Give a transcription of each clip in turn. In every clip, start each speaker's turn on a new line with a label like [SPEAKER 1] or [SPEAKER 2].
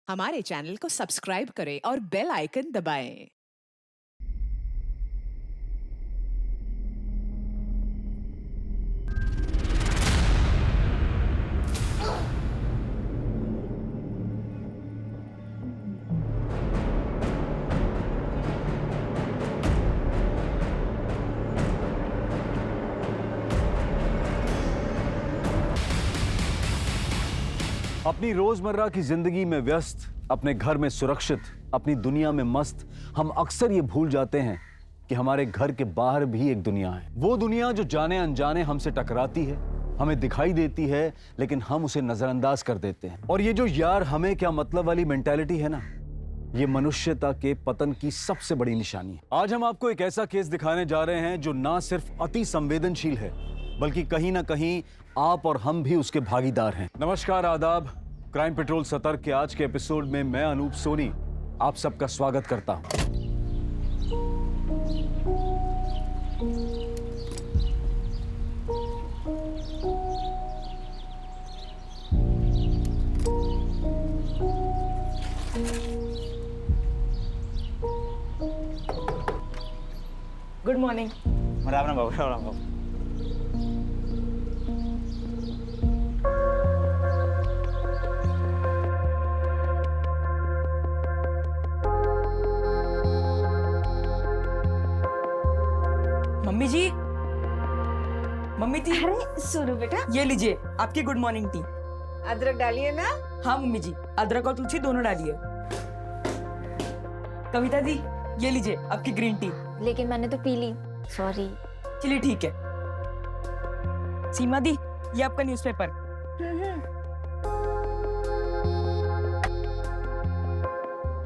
[SPEAKER 1] हमारे चैनल को सब्सक्राइब करें और बेल आइकन दबाएं।
[SPEAKER 2] अपनी रोजमर्रा की जिंदगी में व्यस्त, अपने घर में सुरक्षित, अपनी दुनिया में मस्त, हम अक्सर ये भूल जाते हैं कि हमारे घर के बाहर भी एक दुनिया है। वो दुनिया जो जाने अनजाने हमसे टकराती है, हमें दिखाई देती है, लेकिन हम उसे नजरअंदाज कर देते हैं। और ये जो यार हमें क्या मतलब वाली मेंटालिटी है ना, ये मनुष्यता के पतन की सबसे बड़ी निशानी है। आज हम आपको एक ऐसा केस दिखाने जा रहे हैं जो ना सिर्फ अति संवेदनशील है, बल्कि कहीं ना कहीं आप और हम भी उसके भागीदार हैं। नमस्कार, आदाब। क्राइम पेट्रोल सतर्क के आज के एपिसोड में मैं अनूप सोनी आप सबका स्वागत करता हूं।
[SPEAKER 3] Good morning.
[SPEAKER 4] राम राम बाबू, राम राम बाबू।
[SPEAKER 3] मम्मी जी, मम्मी जी,
[SPEAKER 5] अरे सोनू बेटा,
[SPEAKER 3] ये लीजिए आपकी गुड मॉर्निंग टी।
[SPEAKER 5] अदरक डालिए ना।
[SPEAKER 3] हाँ मम्मी जी, अदरक और तुलसी दोनों डालिए। कविता दी, ये लीजिए आपकी ग्रीन टी।
[SPEAKER 6] लेकिन मैंने तो पी ली, सॉरी।
[SPEAKER 3] चलिए ठीक है। सीमा दी, ये आपका न्यूज़पेपर।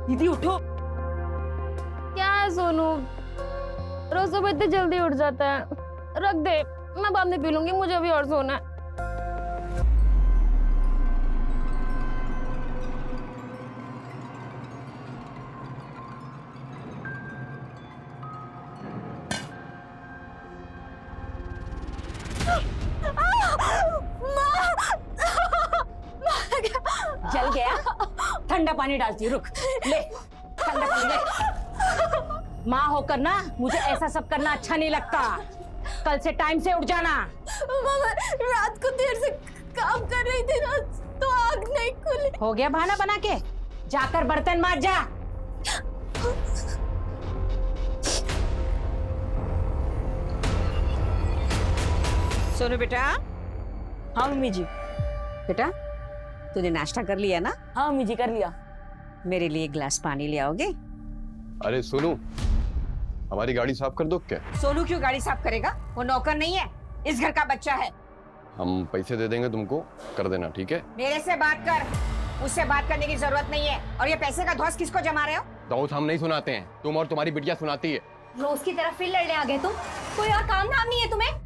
[SPEAKER 3] दीदी उठो।
[SPEAKER 6] क्या है सोनू, रोज सुबह इतनी जल्दी उठ जाता है। रख दे, मैं बाद में पी लूंगी, मुझे अभी और सोना है।
[SPEAKER 5] जल गया? ठंडा पानी डालती हूँ, रुक। ले ठंडा पानी ले। माँ होकर ना मुझे ऐसा सब करना अच्छा नहीं लगता। कल से टाइम से उठ जाना।
[SPEAKER 6] मामा, रात को देर से काम कर रही थी ना, तो आग नहीं खुली।
[SPEAKER 5] हो गया बहाना बना के? जाकर बर्तन मांज जा। सोनू बेटा।
[SPEAKER 3] हाँ मम्मी जी।
[SPEAKER 5] बेटा, तूने नाश्ता कर लिया ना?
[SPEAKER 3] हाँ मम्मी जी, कर लिया।
[SPEAKER 5] मेरे लिए एक गिलास पानी ले आओगे?
[SPEAKER 7] अरे सोनू, हमारी गाड़ी साफ कर दो क्या?
[SPEAKER 5] सोनू क्यों गाड़ी साफ करेगा? वो नौकर नहीं है, इस घर का बच्चा है।
[SPEAKER 7] हम पैसे दे देंगे तुमको, कर देना, ठीक है?
[SPEAKER 5] मेरे से बात कर, उससे बात करने की जरूरत नहीं है। और ये पैसे का धौंस किसको जमा रहे हो?
[SPEAKER 7] धौंस हम नहीं सुनाते हैं, तुम और तुम्हारी बिटिया सुनाती है।
[SPEAKER 6] रोज की तरह फिर लड़ने आ गए तुम। कोई और काम धाम नहीं है तुम्हें?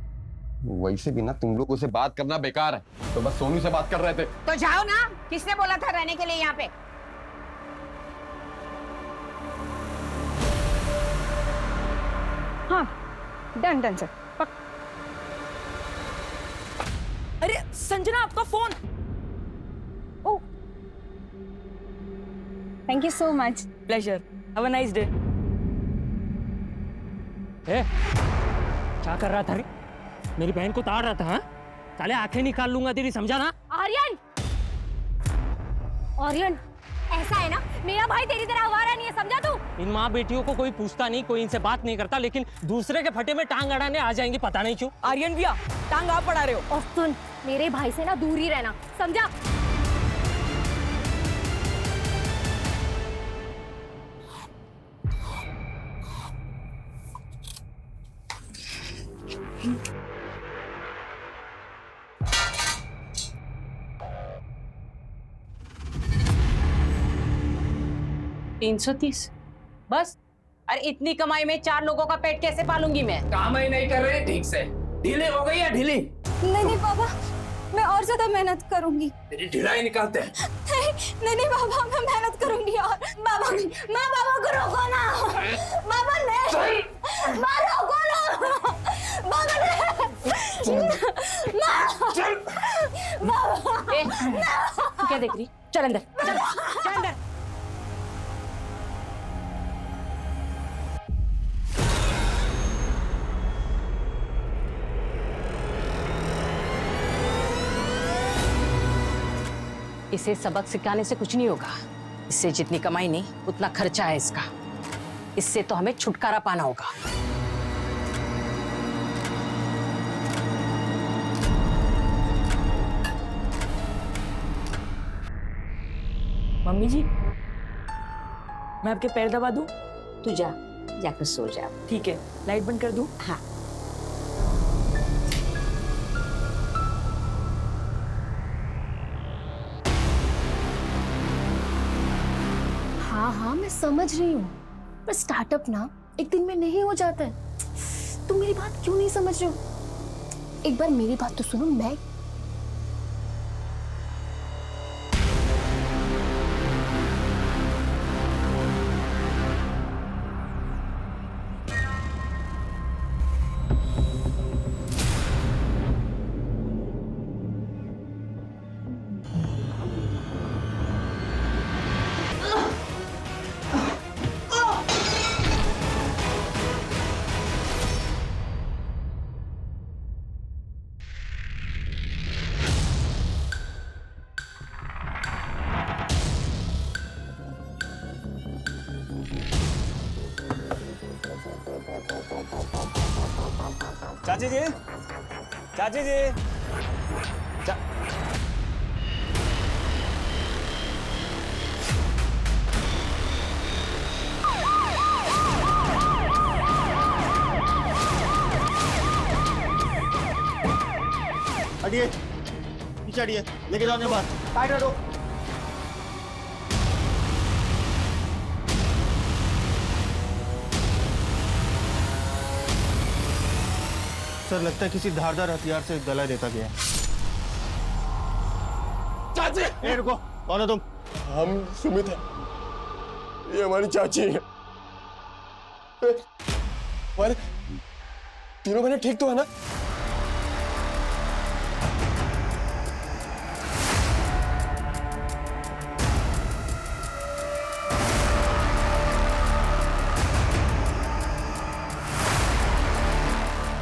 [SPEAKER 7] वैसे भी ना तुम लोगों से बात करना बेकार है, तो बस सोनू से बात कर रहे थे।
[SPEAKER 5] तो जाओ ना, किसने बोला था रहने के लिए यहाँ पे? हाँ, डन डन सर।
[SPEAKER 3] अरे संजना, आपका phone.
[SPEAKER 6] Oh, thank you so much.
[SPEAKER 3] Pleasure, have a nice day.
[SPEAKER 8] क्या कर रहा था रे? मेरी बहन को ताड़ रहा था। हाँ? साले आंखें निकाल लूंगा तेरी, समझा ना?
[SPEAKER 6] आर्यन, आर्यन, ऐसा है ना, मेरा भाई तेरी तरह आवारा नहीं है, समझा तू?
[SPEAKER 8] इन माँ बेटियों को कोई पूछता नहीं, कोई इनसे बात नहीं करता, लेकिन दूसरे के फटे में टांग अड़ाने आ जाएंगे, पता नहीं क्यों।
[SPEAKER 3] आर्यन भैया, टांग आप पड़ा रहे हो।
[SPEAKER 6] और सुन, मेरे भाई से ना दूर ही रहना, समझा?
[SPEAKER 5] बस? अरे इतनी कमाई में 4 लोगों का पेट कैसे पालूंगी मैं?
[SPEAKER 9] काम ही नहीं कर रहे ठीक से। ढीले हो गई या ढीली?
[SPEAKER 6] नहीं पापा, मैं और ज्यादा मेहनत करूंगी।
[SPEAKER 9] तेरी ढिलाई निकालते हैं।
[SPEAKER 6] नहीं पापा, मैं मेहनत करूंगी। और बाबा, माँ बाबा को रोको ना। बाबा नहीं, माँ रोको ना। बाबा नहीं,
[SPEAKER 5] क्या देख रही? चल अंदर, चल अंदर। इसे सबक सिखाने से कुछ नहीं होगा। इससे जितनी कमाई नहीं उतना खर्चा है इसका। इससे तो हमें छुटकारा पाना होगा।
[SPEAKER 3] मम्मी जी, मैं आपके पैर दबा दूं?
[SPEAKER 5] तू जा, जाकर सो जा।
[SPEAKER 3] ठीक है, लाइट बंद कर दूं?
[SPEAKER 5] हाँ।
[SPEAKER 6] हाँ हाँ मैं समझ रही हूँ, पर स्टार्टअप ना एक दिन में नहीं हो जाता है। तुम मेरी बात क्यों नहीं समझ रहे हो? एक बार मेरी बात तो सुनो। मैं
[SPEAKER 4] चाची जी, चाची जी,
[SPEAKER 10] हटिए, पीछे हटिए, लेके जाओ अपने बाहर। टाइट रखो। सर, लगता है किसी धारदार हथियार से गला देता गया।
[SPEAKER 7] चाची,
[SPEAKER 10] ए रुको, कौन हो तुम?
[SPEAKER 7] हम सुमित है, ये हमारी चाची है। हमारे तीनों बहनें ठीक तो है ना?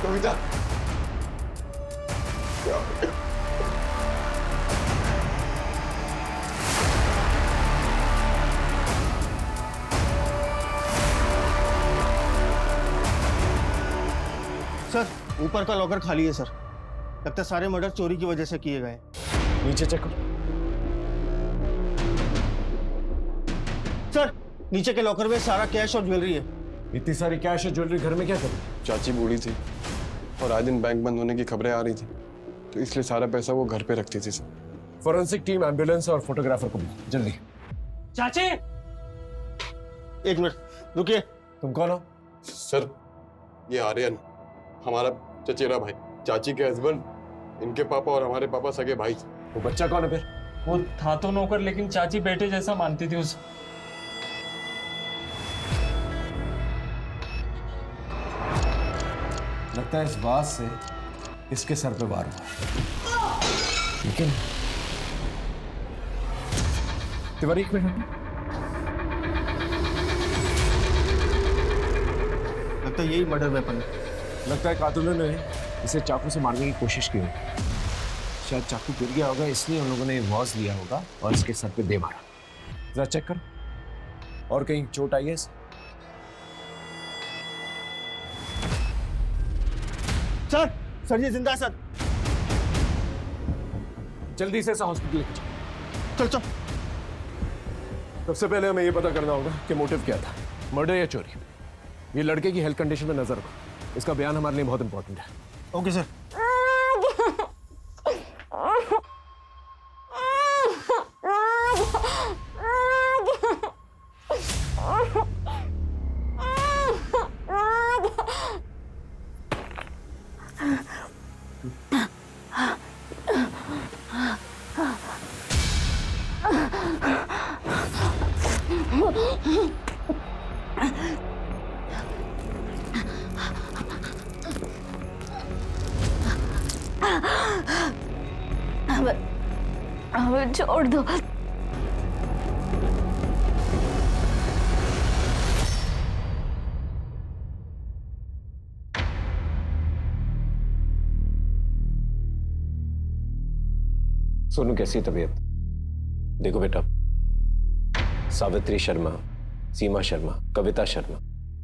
[SPEAKER 7] कविता,
[SPEAKER 10] सर, ऊपर का लॉकर खाली है सर। लगता है सारे मर्डर चोरी की वजह से किए गए।
[SPEAKER 7] नीचे चेक करो।
[SPEAKER 10] सर, नीचे के लॉकर में सारा कैश और ज्वेलरी है।
[SPEAKER 7] इतनी सारी कैश और ज्वेलरी घर में क्या करें? चाची बूढ़ी थी और आए दिन बैंक बंद होने की खबरें आ रही थी, तो इसलिए सारा पैसा वो घर पे रखती थी सर। फॉरेंसिक टीम, एम्बुलेंस और फोटोग्राफर को बुलाओ जल्दी।
[SPEAKER 8] चाची,
[SPEAKER 10] एक मिनट रुकिए।
[SPEAKER 7] तुम कौन हो? सर, ये आर्यन, हमारा चचेरा भाई, चाची के हस्बैंड, इनके पापा और हमारे पापा सगे भाई। वो बच्चा कौन है फिर?
[SPEAKER 8] वो था तो नौकर, लेकिन चाची बेटे जैसा मानती थी उसे।
[SPEAKER 2] लगता है इस बात से इसके सर पे वार हुआ।
[SPEAKER 7] लेकिन तिवारी, एक मिनट।
[SPEAKER 10] लगता है यही मर्डर वेपन है।
[SPEAKER 7] लगता है कातिलों ने इसे चाकू से मारने की कोशिश की होगी। शायद चाकू गिर गया होगा, इसलिए उन लोगों ने वॉज लिया होगा और इसके सर पे दे मारा। जरा चेक करो, और कहीं चोट आई है इसे?
[SPEAKER 10] सर ये जिंदा है सर।
[SPEAKER 7] जल्दी से हॉस्पिटल लेके जाओ।
[SPEAKER 10] चल चल।
[SPEAKER 7] सबसे पहले हमें ये पता करना होगा कि मोटिव क्या था, मर्डर या चोरी। ये लड़के की हेल्थ कंडीशन में नजर रखो, इसका बयान हमारे लिए बहुत इंपॉर्टेंट है।
[SPEAKER 10] Okay sir.
[SPEAKER 6] हमें छोड़ दो।
[SPEAKER 7] सोनू, कैसी है तबीयत? देखो बेटा, सावित्री शर्मा, सीमा शर्मा, कविता शर्मा,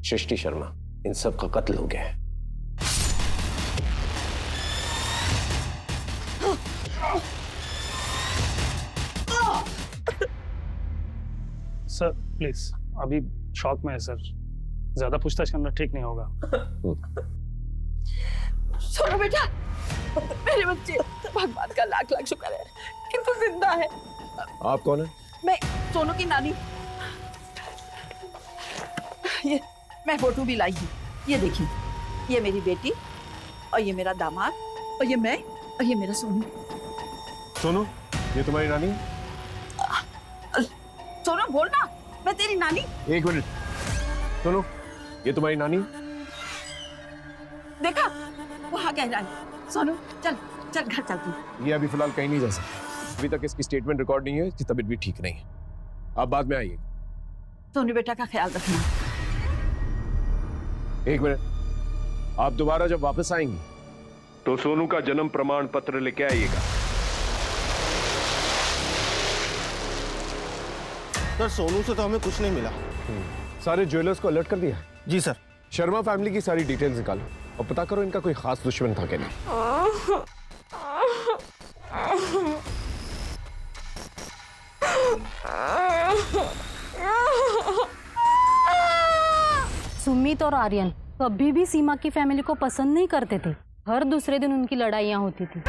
[SPEAKER 7] सृष्टि शर्मा, इन सब का कत्ल हो गया है।
[SPEAKER 11] सर प्लीज, अभी शॉक में है सर, ज्यादा पूछताछ करना ठीक नहीं होगा।
[SPEAKER 3] सोनू बेटा, मेरे बच्चे, भगवान का लाख लाख शुक्र है कि तू जिंदा है।
[SPEAKER 7] आप कौन है?
[SPEAKER 3] मैं सोनू की नानी। ये मैं फोटो भी लाई हूँ, ये देखिए, ये मेरी बेटी और ये मेरा दामाद और ये मैं और ये मेरा सोनू।
[SPEAKER 7] सोनू, ये तुम्हारी नानी?
[SPEAKER 3] सोनू बोल ना, मैं तेरी नानी।
[SPEAKER 7] एक मिनट, सोनू, ये तुम्हारी नानी?
[SPEAKER 3] देखा, वहाँ कह रहा है। सोनू चल चल घर चलते हैं।
[SPEAKER 7] ये अभी फिलहाल कहीं नहीं जा सकती। अभी तक इसकी स्टेटमेंट रिकॉर्ड नहीं है, इसकी तबीयत भी ठीक नहीं है। आप बाद में आइए।
[SPEAKER 3] सोनू बेटा का ख्याल रखना।
[SPEAKER 7] एक मिनट, आप दोबारा जब वापस आएंगी तो सोनू का जन्म प्रमाण पत्र लेके आइएगा।
[SPEAKER 10] सर सोनू से तो हमें कुछ नहीं मिला।
[SPEAKER 7] सारे ज्वेलर्स को अलर्ट कर दिया?
[SPEAKER 10] जी सर।
[SPEAKER 7] शर्मा फैमिली की सारी डिटेल्स निकालो और पता करो इनका कोई खास दुश्मन था क्या नहीं।
[SPEAKER 12] सुमित और आर्यन कभी भी सीमा की फैमिली को पसंद नहीं करते थे। हर दूसरे दिन उनकी लड़ाइयाँ होती थी।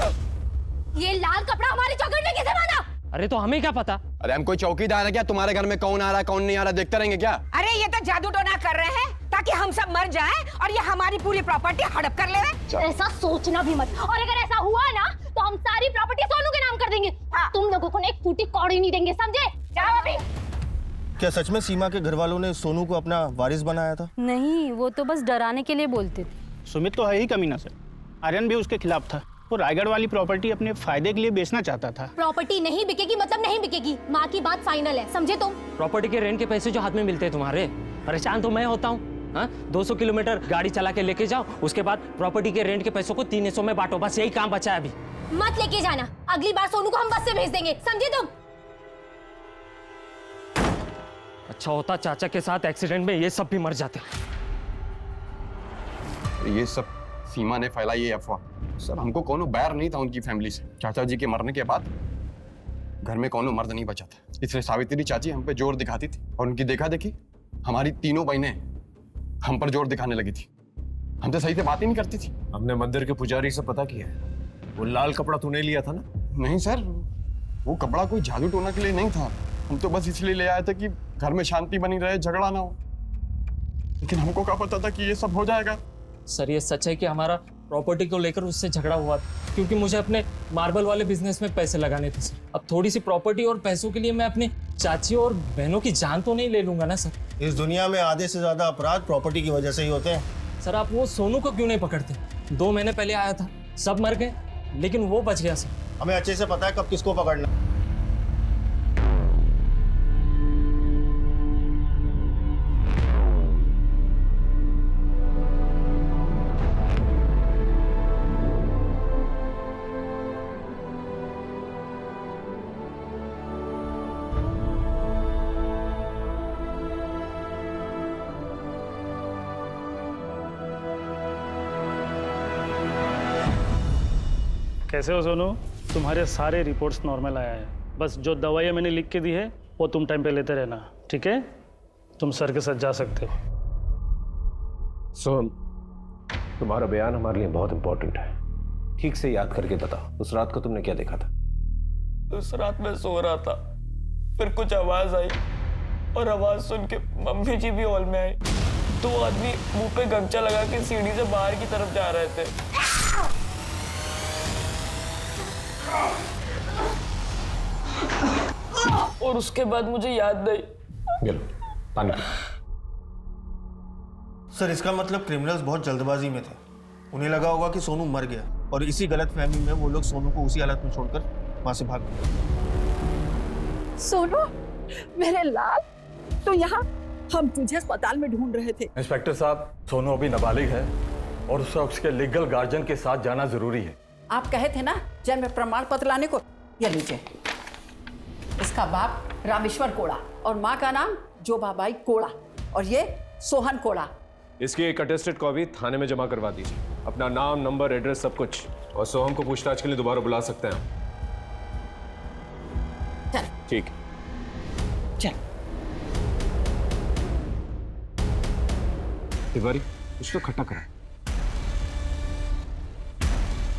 [SPEAKER 6] ये लाल कपड़ा हमारी चौखट में किसे बांधा?
[SPEAKER 8] अरे तो हमें क्या पता?
[SPEAKER 9] अरे हम कोई चौकीदार है क्या? तुम्हारे घर में कौन आ रहा है कौन नहीं आ रहा देखते रहेंगे क्या?
[SPEAKER 3] अरे ये तो जादू टोना कर रहे हैं ताकि हम सब मर जाएं और ये हमारी पूरी प्रॉपर्टी हड़प कर ले।
[SPEAKER 6] ऐसा सोचना भी मत, और अगर ऐसा हुआ ना तो हम सारी प्रॉपर्टी सोनू के नाम कर देंगे। तुम लोगों को एक फूटी कौड़ी नहीं देंगे, समझे? जाओ अभी।
[SPEAKER 10] क्या सच में सीमा के घर वालों ने सोनू को अपना वारिस बनाया था?
[SPEAKER 12] नहीं, वो तो बस डराने के लिए बोलते थे।
[SPEAKER 11] सुमित तो है ही कमीना सर, आर्यन भी उसके खिलाफ था। वो रायगढ़ वाली प्रॉपर्टी अपने फायदे के लिए बेचना चाहता था।
[SPEAKER 6] प्रॉपर्टी नहीं बिकेगी मतलब नहीं बिकेगी, माँ की बात फाइनल है, समझे तुम?
[SPEAKER 8] प्रॉपर्टी के रेंट के पैसे जो हाथ में मिलते हैं तुम्हारे, परेशान तो मैं होता हूँ। 200 किलोमीटर गाड़ी चला के लेके जाओ, उसके बाद प्रॉपर्टी के रेंट के पैसों को 3 हिस्सों में बांटो, बस यही काम बचा है अभी।
[SPEAKER 6] मत लेके जाना, अगली बार सोनू को हम बस से भेज देंगे, समझे तुम?
[SPEAKER 8] अच्छा होता चाचा के साथ एक्सीडेंट में ये सब भी मर जाते।
[SPEAKER 9] ये सब सीमा ने फैलाई ये अफवाह। सर हमको कोनो बैर नहीं था उनकी फैमिली से। चाचा जी के मरने के बाद घर में कोनो मर्द नहीं बचा था, इसलिए सावित्री चाची हम पे जोर दिखाती थी और उनकी देखा देखी हमारी तीनों बहनें हम पर जोर दिखाने लगी थी। हम तो सही से बात ही नहीं करती थी।
[SPEAKER 7] हमने मंदिर के पुजारी से पता किया है, वो लाल कपड़ा तूने लिया था ना?
[SPEAKER 9] नहीं सर, वो कपड़ा कोई जादू टोना के लिए नहीं था। हम तो बस इसलिए ले आए थे कि घर में शांति बनी रहे, झगड़ा ना हो। लेकिन हमको क्या पता था कि ये सब हो जाएगा।
[SPEAKER 8] सर ये सच है कि हमारा प्रॉपर्टी को लेकर उससे झगड़ा हुआ था, क्योंकि मुझे अपने मार्बल वाले बिजनेस में पैसे लगाने थे सर। अब थोड़ी सी प्रॉपर्टी और पैसों के लिए मैं अपनी चाची और बहनों की जान तो नहीं ले लूंगा ना सर।
[SPEAKER 10] इस दुनिया में आधे से ज्यादा अपराध प्रॉपर्टी की वजह से ही होते हैं।
[SPEAKER 8] सर आप वो सोनू को क्यों नहीं पकड़ते? 2 महीने पहले आया था, सब मर गए, लेकिन वो बच गया सर।
[SPEAKER 10] हमें अच्छे से पता है कब किसको पकड़ना।
[SPEAKER 11] कैसे हो सोनू? तुम्हारे सारे रिपोर्ट्स नॉर्मल आया है, बस जो दवाइयाँ मैंने लिख के दी है वो तुम टाइम पे लेते रहना, ठीक है? तुम सर के साथ जा सकते हो।
[SPEAKER 7] सोहम, तुम्हारा बयान हमारे लिए बहुत इंपॉर्टेंट है। ठीक से याद करके बता, उस रात को तुमने क्या देखा था?
[SPEAKER 4] उस रात मैं सो रहा था, फिर कुछ आवाज आई और आवाज सुन के मम्मी जी भी हॉल में आई। 2 आदमी मुंह पे गमछा लगा के सीढ़ी से बाहर की तरफ जा रहे थे। और उसके बाद मुझे याद नहीं।
[SPEAKER 7] पानी।
[SPEAKER 10] सर इसका मतलब क्रिमिनल्स बहुत जल्दबाजी में थे। उन्हें लगा होगा कि सोनू मर गया और इसी गलतफहमी में वो लोग सोनू को उसी हालत में छोड़कर वहां से भाग गए।
[SPEAKER 3] सोनू मेरे लाल, तो यहाँ हम तुझे अस्पताल में ढूंढ रहे थे।
[SPEAKER 13] इंस्पेक्टर साहब, सोनू अभी नाबालिग है और उसके लीगल गार्जियन के साथ जाना जरूरी है।
[SPEAKER 3] आप कहे थे ना जन्म प्रमाण पत्र लाने को, ये लीजिए। इसका बाप रामेश्वर कोड़ा और माँ का नाम जोबाबाई कोड़ा और ये सोहन कोड़ा।
[SPEAKER 7] इसकी एक अटेस्टेड कॉपी थाने में जमा करवा दीजिए, अपना नाम, नंबर, एड्रेस सब कुछ, और सोहम को पूछताछ के लिए दोबारा बुला सकते हैं।
[SPEAKER 3] चल
[SPEAKER 7] ठीक।
[SPEAKER 3] चल।
[SPEAKER 7] तिवारी कुछ तो खट्टा करा।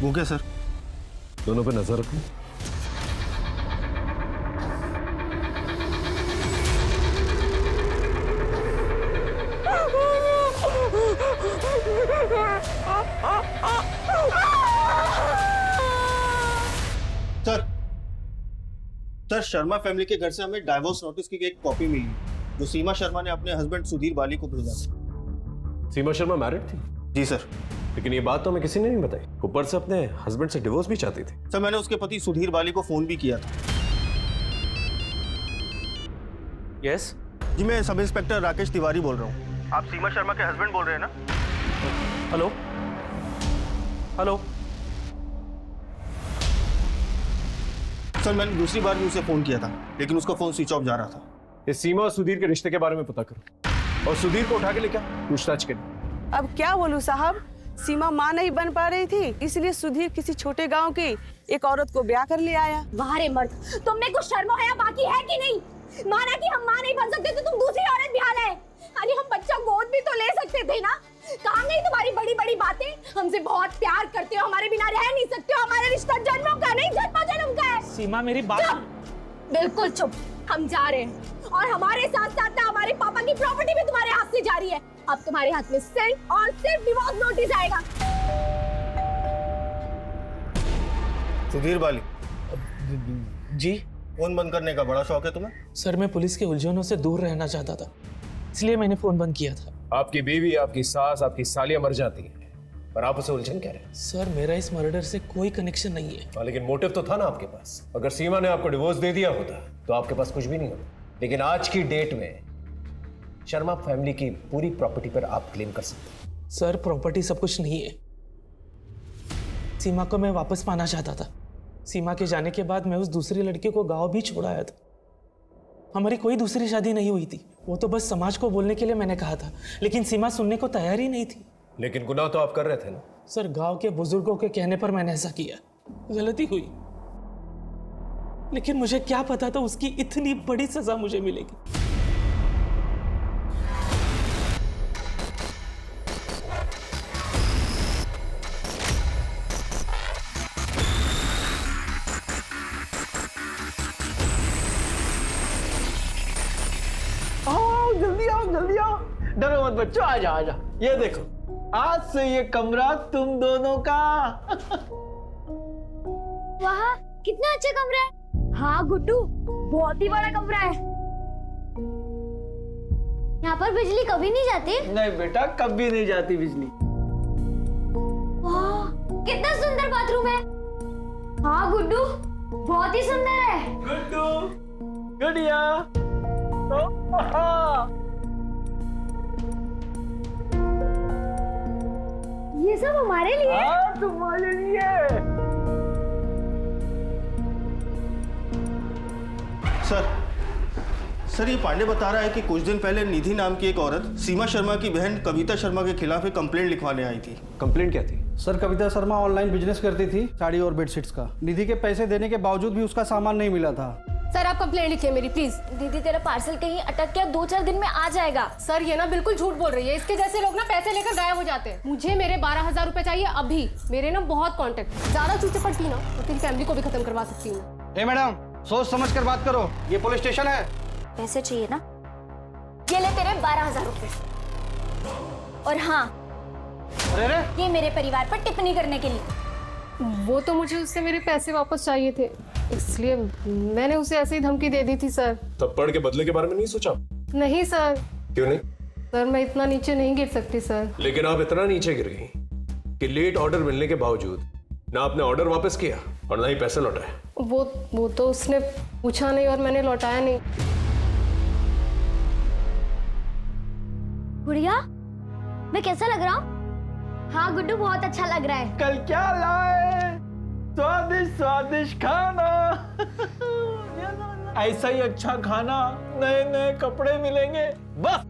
[SPEAKER 10] वो क्या सर?
[SPEAKER 7] दोनों पे नजर रखो।
[SPEAKER 10] सर शर्मा फैमिली के घर से हमें डाइवोर्स नोटिस की एक कॉपी मिली जो सीमा शर्मा ने अपने हस्बैंड सुधीर बाली को भेजा।
[SPEAKER 7] सीमा शर्मा मैरिड थी?
[SPEAKER 10] जी सर।
[SPEAKER 7] लेकिन ये बात तो हमें किसी ने नहीं बताई, ऊपर से अपने हस्बैंड से डिवोर्स भी चाहती थी।
[SPEAKER 10] सर मैंने उसके पति सुधीर बाली को फोन भी किया था।
[SPEAKER 7] यस
[SPEAKER 10] जी मैं सब इंस्पेक्टर राकेश तिवारी बोल रहा हूँ। आप सीमा शर्मा के हस्बैंड बोल रहे हैं ना?
[SPEAKER 11] Hello hello.
[SPEAKER 10] सर मैंने दूसरी बार भी उसे फोन किया था लेकिन उसका फोन स्विच ऑफ जा रहा था।
[SPEAKER 7] इस सीमा और सुधीर के रिश्ते के बारे में पता करो और सुधीर को उठा के लेकर पूछताछ करो।
[SPEAKER 14] अब क्या बोलूं साहब, सीमा माँ नहीं बन पा रही थी इसलिए सुधीर किसी छोटे गांव की एक औरत को ब्याह कर ले आया।
[SPEAKER 6] वाह रे मर्द, तुम में कुछ शर्म हया बाकी है कि नहीं? माना कि हम माँ नहीं बन सकते तो तुम दूसरी औरत ब्याह लाए। अरे हम बच्चा गोद भी तो ले सकते थे ना। कहाँ गई तुम्हारी बड़ी बड़ी बातें? हमसे बहुत प्यार करते हो, हमारे बिना रह नहीं सकते हो, हमारा रिश्ता जन्मों का नहीं जन्मों जन्म का है।
[SPEAKER 11] सीमा मेरी बात।
[SPEAKER 6] बिल्कुल चुप, हम जा रहे हैं और हमारे साथ साथ ना हमारे पापा की प्रॉपर्टी भी तुम्हारे हाथ से जा रही है। अब तुम्हारे हाथ में सिर्फ और सिर्फ डिवोर्स नोटिस आएगा।
[SPEAKER 10] सुधीर बाली
[SPEAKER 8] जी।
[SPEAKER 10] फोन बंद करने का बड़ा शौक है तुम्हें?
[SPEAKER 8] सर मैं पुलिस के उलझनों से दूर रहना चाहता था, इसलिए मैंने फोन बंद किया था।
[SPEAKER 7] आपकी बीवी, आपकी सास, आपकी सालियां मर जाती हैं, पर आप उसे उलझन कह रहे हैं।
[SPEAKER 8] सर मेरा इस मर्डर से कोई कनेक्शन नहीं है।
[SPEAKER 7] हाँ, लेकिन मोटिव तो था ना आपके पास। अगर सीमा ने आपको डिवोर्स दे दिया होता तो आपके पास कुछ भी नहीं होता। लेकिन आज की डेट में शर्मा फैमिली की पूरी प्रॉपर्टी पर आप क्लेम कर सकते हैं।
[SPEAKER 8] सर प्रॉपर्टी सब कुछ नहीं है। सीमा को मैं वापस पाना चाहता था। सीमा के जाने के बाद मैं उस दूसरी लड़की को गांव भी छोड़ आया था। हमारी कोई दूसरी शादी नहीं हुई थी, वो तो बस समाज को बोलने के लिए मैंने कहा था, लेकिन सीमा सुनने को तैयार ही नहीं थी।
[SPEAKER 7] लेकिन गुनाह तो आप कर रहे थे ना?
[SPEAKER 8] सर गांव के बुजुर्गों के कहने पर मैंने ऐसा किया, गलती हुई, लेकिन मुझे क्या पता था उसकी इतनी बड़ी सजा मुझे मिलेगी।
[SPEAKER 4] जल्दी आओ, डरो मत बच्चों, आ जाओ आ जाओ। ये देखो, आज से ये कमरा तुम दोनों का।
[SPEAKER 6] वाह कितना अच्छा कमरा है। हाँ गुड्डू, बहुत ही बड़ा कमरा है। यहाँ पर बिजली कभी नहीं जाती?
[SPEAKER 4] नहीं बेटा, कभी नहीं जाती बिजली।
[SPEAKER 6] वाह कितना सुंदर बाथरूम है। हाँ गुड्डू, बहुत ही सुंदर है।
[SPEAKER 4] गुड्डू, गुड़िया।
[SPEAKER 6] ये सब हमारे लिए?
[SPEAKER 4] हाँ तुम्हारे लिए।
[SPEAKER 10] सर ये पांडे बता रहा है कि कुछ दिन पहले निधि नाम की एक औरत सीमा शर्मा की बहन कविता शर्मा के खिलाफ एक कंप्लेंट लिखवाने आई थी।
[SPEAKER 7] कंप्लेंट क्या थी?
[SPEAKER 15] Sir Kavita Sharma online business करती थी, साड़ी और बेडशीट्स का। निधि के पैसे देने के बावजूद भी उसका सामान नहीं मिला था।
[SPEAKER 6] सर आप कंप्लेंट लिखिए मेरी प्लीज। दीदी तेरा पार्सल कहीं अटक गया, 2-4 दिन में आ जाएगा।
[SPEAKER 12] सर ये ना बिल्कुल झूठ बोल रही है। इसके जैसे लोग ना पैसे लेकर गायब हो जाते हैं। मुझे मेरे 12,000 रुपए चाहिए अभी। मेरे ना बहुत कांटेक्ट, ज्यादा चूचे पड़ती ना तो तेरी फैमिली को भी खत्म करवा सकती हूँ।
[SPEAKER 15] ए मैडम, सोच समझ कर बात करो, ये पुलिस स्टेशन है।
[SPEAKER 6] पैसे चाहिए ना, ये ले तेरे 12,000 रुपए। और हाँ,
[SPEAKER 15] अरे
[SPEAKER 6] ये मेरे परिवार पर टिप्पणी करने के लिए।
[SPEAKER 12] वो तो मुझे उससे मेरे पैसे वापस चाहिए थे, इसलिए मैंने उसे ऐसे ही धमकी दे दी थी सर।
[SPEAKER 7] थप्पड़ के बदले के बारे में नहीं सोचा?
[SPEAKER 12] नहीं सर।
[SPEAKER 7] क्यों नहीं?
[SPEAKER 12] सर मैं इतना नीचे नहीं गिर सकती सर।
[SPEAKER 7] लेकिन आप इतना नीचे गिर गई कि लेट ऑर्डर मिलने के बावजूद ना आपने ऑर्डर वापस किया और ना ही पैसे लौटाए।
[SPEAKER 12] वो तो उसने पूछा नहीं और मैंने लौटाया नहीं।
[SPEAKER 6] गुड़िया, मैं कैसा लग रहा हूँ? हाँ गुड्डू, बहुत अच्छा लग रहा है।
[SPEAKER 4] कल क्या लाए? स्वादिष्ट स्वादिष्ट खाना।
[SPEAKER 11] ऐसा ही अच्छा खाना, नए नए कपड़े मिलेंगे। बस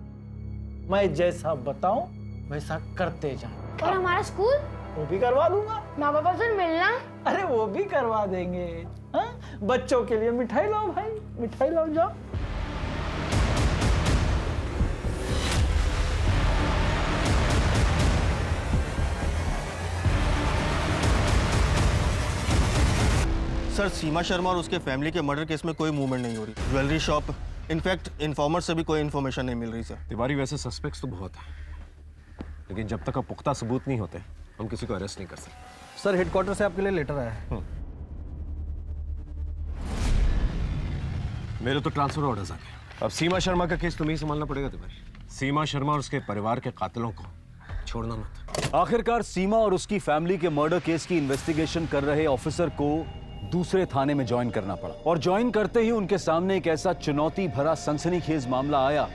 [SPEAKER 11] मैं जैसा बताऊं वैसा करते जाओ।
[SPEAKER 6] और हमारा स्कूल
[SPEAKER 11] वो भी करवा दूंगा।
[SPEAKER 6] माँ बाप से मिलना।
[SPEAKER 11] अरे वो भी करवा देंगे। हाँ? बच्चों के लिए मिठाई लाओ भाई, मिठाई लाओ जाओ।
[SPEAKER 10] सर, सीमा शर्मा और उसके फैमिली के मर्डर केस में कोई मूवमेंट नहीं हो रही। ज्वेलरी शॉप, इनफैक्ट इन्फॉर्मर से भी कोई इन्फॉर्मेशन नहीं मिल रही सर।
[SPEAKER 7] तिवारी, वैसे सस्पेक्ट्स तो बहुत हैं, लेकिन जब तक पुख्ता सबूत नहीं होते हम किसी को अरेस्ट नहीं कर सकते।
[SPEAKER 15] सर, हेडक्वार्टर से आपके लिए लेटर आया है।
[SPEAKER 7] मेरे तो ट्रांसफर ऑर्डर्स आ गए। अब सीमा शर्मा का केस तुम्हें ही संभालना पड़ेगा तिवारी। सीमा शर्मा और उसके परिवार के कातिलों को छोड़ना मत।
[SPEAKER 2] आखिरकार सीमा और उसकी फैमिली के मर्डर केस की इन्वेस्टिगेशन कर रहे ऑफिसर को दूसरे थाने में ज्वाइन करना पड़ा, और ज्वाइन करते ही उनके सामने एक ऐसा चुनौती भरा सनसनीखेज मामला आया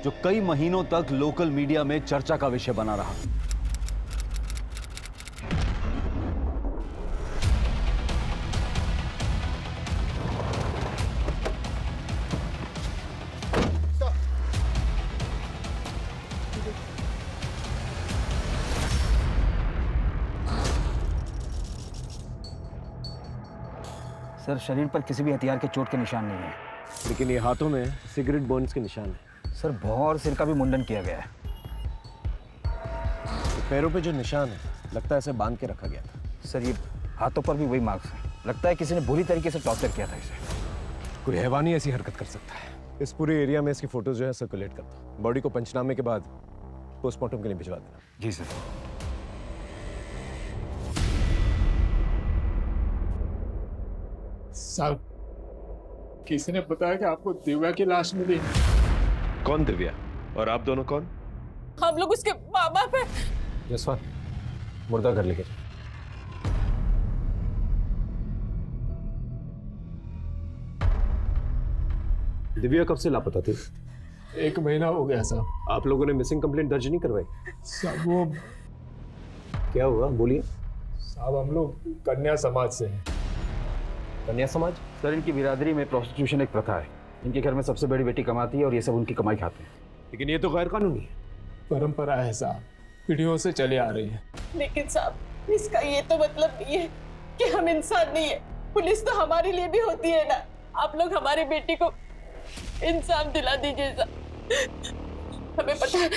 [SPEAKER 2] जो कई महीनों तक लोकल मीडिया में चर्चा का विषय बना रहा।
[SPEAKER 15] सर, शरीर पर किसी भी हथियार के चोट के निशान नहीं है,
[SPEAKER 7] लेकिन ये हाथों में सिगरेट बर्न्स के निशान है।
[SPEAKER 15] सर, भौं और सिर का भी मुंडन किया गया है।
[SPEAKER 7] तो पैरों पे जो निशान है लगता है ऐसे बांध के रखा गया था।
[SPEAKER 15] सर, ये हाथों पर भी वही मार्क्स हैं। लगता है किसी ने बुरी तरीके से टॉर्चर किया था इसे।
[SPEAKER 7] कोई हैवानी ऐसी हरकत कर सकता है। इस पूरे एरिया में इसकी फोटोज जो है सर्कुलेट करता। बॉडी को पंचनामे के बाद पोस्टमार्टम के लिए भिजवा देना।
[SPEAKER 15] जी सर।
[SPEAKER 16] साहब, किसी ने बताया कि आपको दिव्या की लाश मिली।
[SPEAKER 7] कौन दिव्या और आप दोनों कौन?
[SPEAKER 5] हम लोग उसके माँ बाप हैं।
[SPEAKER 7] जसवाल, मुर्दा घर लेके दिव्या कब से लापता थी?
[SPEAKER 16] 1 महीना हो गया साहब।
[SPEAKER 7] आप लोगों ने मिसिंग कंप्लेंट दर्ज नहीं करवाई?
[SPEAKER 16] साहब वो
[SPEAKER 7] क्या हुआ, बोलिए।
[SPEAKER 16] साहब, हम लोग कन्या समाज से हैं।
[SPEAKER 7] कन्या समाज?
[SPEAKER 15] सर, इनकी बिरादरी में प्रोस्टिट्यूशन एक प्रथा है। इनके घर में सबसे बड़ी बेटी कमाती है और ये सब उनकी कमाई खाते हैं।
[SPEAKER 7] लेकिन ये तो गैर कानूनी है।
[SPEAKER 16] परंपरा है साहब, पीढ़ियों से चली आ रही है।
[SPEAKER 5] लेकिन साहब, इसका ये तो मतलब नहीं है कि हम इंसान नहीं है। पुलिस तो हमारे लिए भी होती है ना। आप लोग हमारी बेटी को इंसान दिला दीजिए साहब। हमें पता है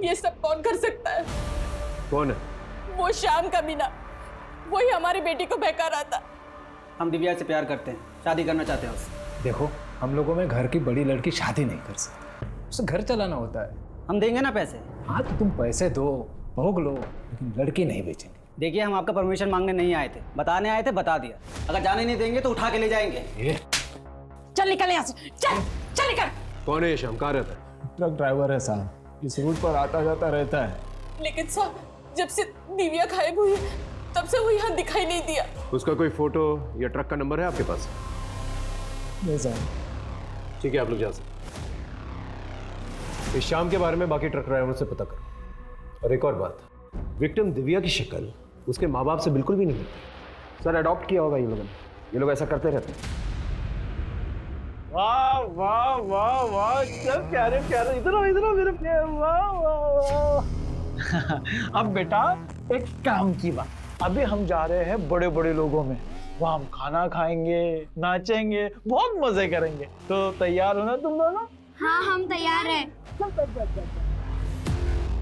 [SPEAKER 5] ये सब कौन कर सकता है।
[SPEAKER 7] कौन है?
[SPEAKER 5] वो श्याम कमीना, वही हमारी बेटी को बहका रहा था।
[SPEAKER 15] हम दिव्या से प्यार करते हैं, शादी करना चाहते हैं उससे।
[SPEAKER 16] देखो, हम लोगों में घर की बड़ी लड़की शादी नहीं कर सकती, उसे घर चलाना होता है।
[SPEAKER 15] हम देंगे ना पैसे।
[SPEAKER 16] हाँ, तो तुम पैसे दो, भोग लो, लेकिन लड़की नहीं बेचेंगे।
[SPEAKER 15] देखिए, हम आपका परमिशन मांगने नहीं आए थे, बताने आए थे, बता दिया। अगर जाने नहीं देंगे तो उठा के ले जाएंगे।
[SPEAKER 5] चल निकल यहाँ से, चल चल निकल।
[SPEAKER 7] कौन है ये श्याम? कहाँ रहता है?
[SPEAKER 16] ट्रक ड्राइवर है साहब, इस रूट पर आता जाता रहता है।
[SPEAKER 5] लेकिन साहब, जब से दिव्या गायब हुई है तब से वो यहाँ दिखाई नहीं दिया।
[SPEAKER 7] उसका कोई फोटो या ट्रक का नंबर है आपके पास?
[SPEAKER 16] नहीं साहब।
[SPEAKER 7] ठीक है, आप लोग जा सकते। इस शाम के बारे में बाकी ट्रक ड्राइवर से पता करो। और एक और बात, विक्टिम दिव्या की शक्ल उसके माँ बाप से बिल्कुल भी नहीं मिलती।
[SPEAKER 15] सर, अडॉप्ट किया होगा ये लोग ऐसा करते रहते हैं।
[SPEAKER 11] वाह वाह वाह वाह, क्या प्यारे प्यारे। इधर आओ मेरे प्यारे। वाह वाह वाह। अब बेटा एक काम की बात, अभी हम जा रहे हैं बड़े बड़े लोगों में। वहाँ हम खाना खाएंगे, नाचेंगे, बहुत मजे करेंगे। तो तैयार हो ना तुम दोनों?
[SPEAKER 6] हाँ, हम तैयार हैं।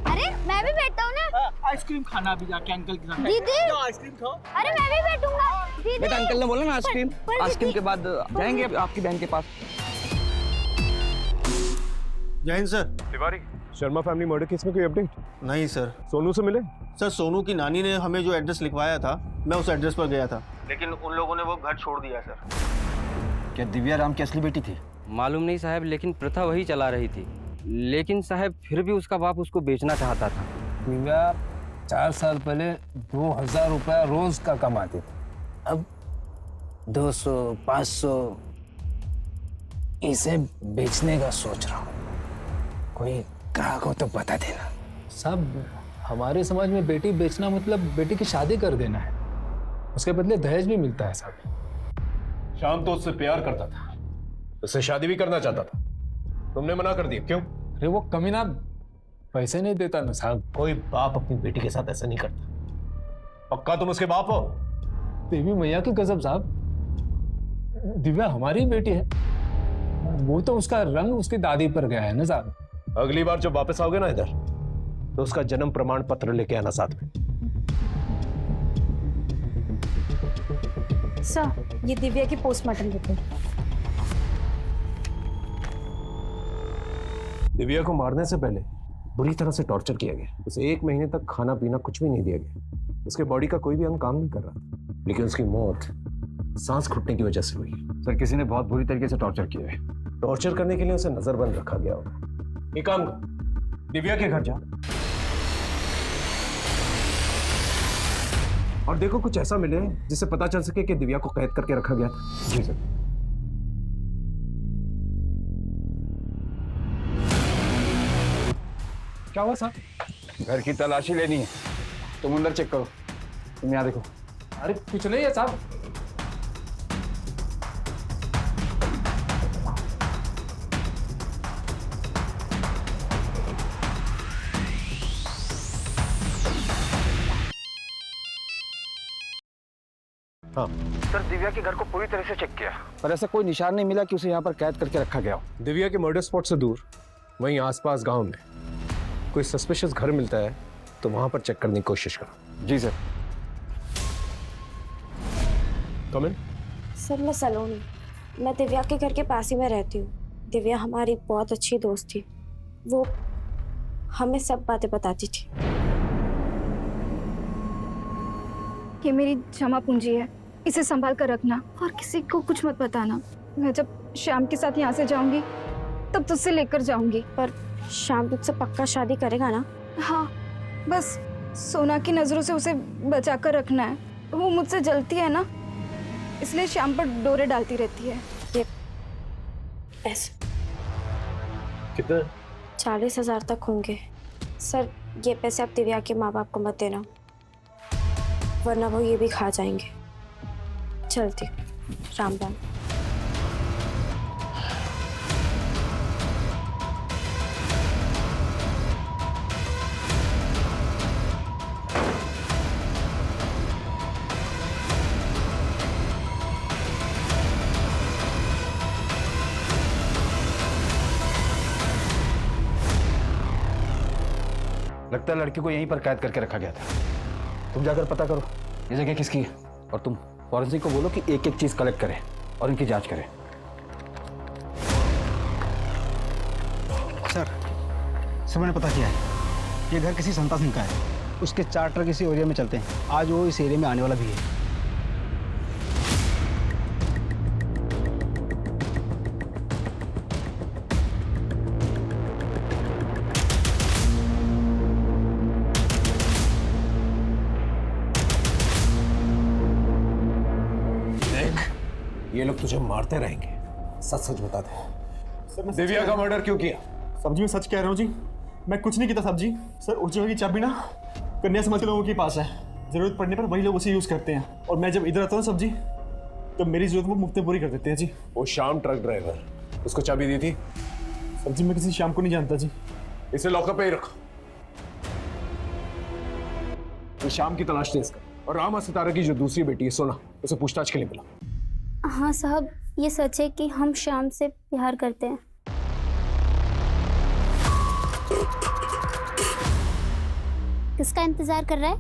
[SPEAKER 6] अरे मैं भी बैठता हूँ ना।
[SPEAKER 11] आइसक्रीम खाना भी जाके अंकल के साथ।
[SPEAKER 6] दीदी,
[SPEAKER 11] आइसक्रीम खाओ।
[SPEAKER 6] अरे मैं भी बैठूंगा। दीदी,
[SPEAKER 15] बेटा, अंकल ने बोला ना आइसक्रीम। आइसक्रीम के बाद जाएंगे आपकी बहन के पास।
[SPEAKER 10] जय Hind sir.
[SPEAKER 7] Tiwari, Sharma family murder case में कोई अपडेट?
[SPEAKER 10] नहीं सर।
[SPEAKER 7] सोनू से मिले?
[SPEAKER 10] सर, सोनू की नानी ने हमें जो एड्रेस लिखवाया था, मैं उस एड्रेस पर गया था, लेकिन उन लोगों ने वो घर छोड़ दिया सर।
[SPEAKER 15] क्या दिव्या राम की असली बेटी थी?
[SPEAKER 17] मालूम नहीं साहब, लेकिन प्रथा वही चला रही थी। लेकिन साहब, फिर भी उसका बाप उसको बेचना चाहता था।
[SPEAKER 16] दिव्या 4 साल पहले 2000 रुपया रोज का कमाती थी, अब 200, 500। इसे बेचने का सोच रहा हूँ, कोई ग्राहक हो तो बता देना।
[SPEAKER 18] साहब, हमारे समाज में बेटी बेचना मतलब बेटी की शादी कर देना है, उसके बदले दहेज भी मिलता है साहब।
[SPEAKER 7] शाम तो उससे प्यार करता था, उससे शादी भी करना चाहता था, तुमने मना कर दिया, क्यों?
[SPEAKER 18] अरे वो कमीना पैसे नहीं देता ना साहब।
[SPEAKER 10] कोई बाप अपनी बेटी के साथ ऐसा नहीं करता। पक्का तुम उसके बाप हो?
[SPEAKER 18] देवी मैया की कसम साहब, दिव्या हमारी ही बेटी है। वो तो उसका रंग उसकी दादी पर गया है ना साहब।
[SPEAKER 7] अगली बार जब वापस आओगे ना इधर, तो उसका जन्म प्रमाण पत्र लेके आना साथ में।
[SPEAKER 6] सर, ये दिव्या की पोस्टमार्टम रिपोर्ट।
[SPEAKER 7] दिव्या को मारने से पहले बुरी तरह से टॉर्चर किया गया। उसे 1 महीने तक खाना पीना कुछ भी नहीं दिया गया। उसके बॉडी का कोई भी अंग काम नहीं कर रहा था, लेकिन उसकी मौत सांस घुटने की वजह से हुई।
[SPEAKER 2] सर, किसी ने बहुत बुरी तरीके से टॉर्चर किया है।
[SPEAKER 7] टॉर्चर करने के लिए उसे नजरबंद रखा गया होगा। एक काम कर, दिव्या के घर जा और देखो कुछ ऐसा मिले जिससे पता चल सके कि दिव्या को कैद करके रखा गया था।
[SPEAKER 2] जी सर।
[SPEAKER 18] क्या हुआ साहब?
[SPEAKER 2] घर की तलाशी लेनी है, तुम अंदर चेक करो। तुम यहाँ देखो।
[SPEAKER 18] अरे कुछ नहीं है साहब।
[SPEAKER 7] हाँ
[SPEAKER 2] सर, दिव्या के घर को पूरी तरह से चेक किया, पर ऐसा कोई निशान नहीं मिला कि उसे यहाँ पर कैद करके रखा गया हो।
[SPEAKER 7] दिव्या के मर्डर स्पॉट से दूर वहीं आसपास गांव में कोई सस्पिशियस घर मिलता है तो वहां पर चेक करने की कोशिश करो।
[SPEAKER 2] जी सर।
[SPEAKER 7] कम इन।
[SPEAKER 6] सर, मैं सलोनी, मैं दिव्या के घर के पास ही में रहती हूँ। दिव्या हमारी बहुत अच्छी दोस्त थी। वो हमें सब बातें बताती थी।
[SPEAKER 19] ये मेरी जमा पूंजी है, इसे संभाल कर रखना और किसी को कुछ मत बताना। मैं जब श्याम के साथ यहाँ से जाऊंगी तब तुझसे लेकर जाऊंगी।
[SPEAKER 6] पर श्याम तुझसे पक्का शादी करेगा ना?
[SPEAKER 19] हाँ, बस सोना की नजरों से उसे बचा कर रखना है। वो मुझसे जलती है ना, इसलिए श्याम पर डोरे डालती रहती है।
[SPEAKER 6] ये पैसे
[SPEAKER 7] कितने?
[SPEAKER 6] 40,000 तक होंगे। सर, ये पैसे आप दिव्या के माँ बाप को मत देना, वरना वो ये भी खा जाएंगे। चलती, राम राम।
[SPEAKER 2] लगता है लड़की को यहीं पर कैद करके रखा गया था। तुम जाकर पता करो ये जगह किसकी है, और तुम फॉरेंसिक को बोलो कि एक एक चीज कलेक्ट करें और इनकी जांच करें।
[SPEAKER 15] सर, मैंने पता किया है, ये घर किसी संता सिंह का है। उसके 4 ट्रक इसी एरिया में चलते हैं। आज वो इस एरिया में आने वाला भी है।
[SPEAKER 7] ये लोग तुझे मारते रहेंगे, सच सच बता दे। दिव्या का मर्डर क्यों किया?
[SPEAKER 10] सब्जी में सच कह रहा हूँ जी, मैं कुछ नहीं किया सब्जी। सर, उस जगह की चाबी ना कन्या समाज के लोगों के पास है। जरूरत पड़ने पर वही लोग उसे यूज करते हैं, और मैं जब इधर आता हूँ सब्जी, तो मेरी जरूरत वो मुफ्त में पूरी कर देते हैं जी।
[SPEAKER 7] वो श्याम ट्रक ड्राइवर, उसको चाबी दी थी?
[SPEAKER 10] सब्जी मैं किसी श्याम को नहीं जानता जी।
[SPEAKER 7] इसे लॉकअप पे ही रखो। तो श्याम की तलाश तेज कर, और रामा सितारा की जो दूसरी बेटी है सोना, उसे पूछताछ के लिए मिला।
[SPEAKER 6] हाँ साहब, ये सच है कि हम श्याम से प्यार करते हैं।
[SPEAKER 20] किसका इंतजार कर रहा है?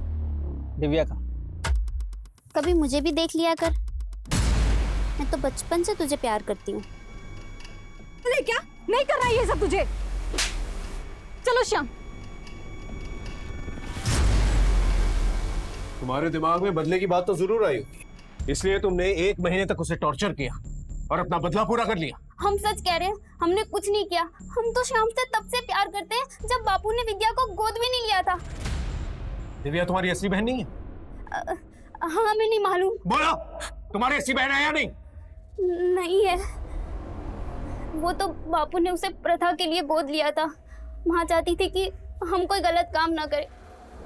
[SPEAKER 11] दिव्या का।
[SPEAKER 20] कभी मुझे भी देख लिया कर, मैं तो बचपन से तुझे प्यार करती हूँ।
[SPEAKER 19] अरे क्या नहीं कर रहा है ये सब तुझे? चलो श्याम।
[SPEAKER 7] तुम्हारे दिमाग में बदले की बात तो जरूर आई होगी, इसलिए तुमने 1 महीने तक उसे टॉर्चर किया और अपना बदला पूरा कर लिया।
[SPEAKER 20] हम सच कह रहे हैं, हमने कुछ नहीं किया। हम तो श्याम से तब से प्यार करते हैं जब बापू ने विद्या को गोद भी नहीं लिया था।
[SPEAKER 7] दिव्या तुम्हारी असली बहन नहीं है?
[SPEAKER 20] हाँ, हमें नहीं मालूम।
[SPEAKER 7] बोलो, तुम्हारी असली बहन है या नहीं?
[SPEAKER 20] नहीं है, वो तो बापू ने उसे प्रथा के लिए गोद लिया था। माँ चाहती थी कि हम कोई गलत काम ना करें।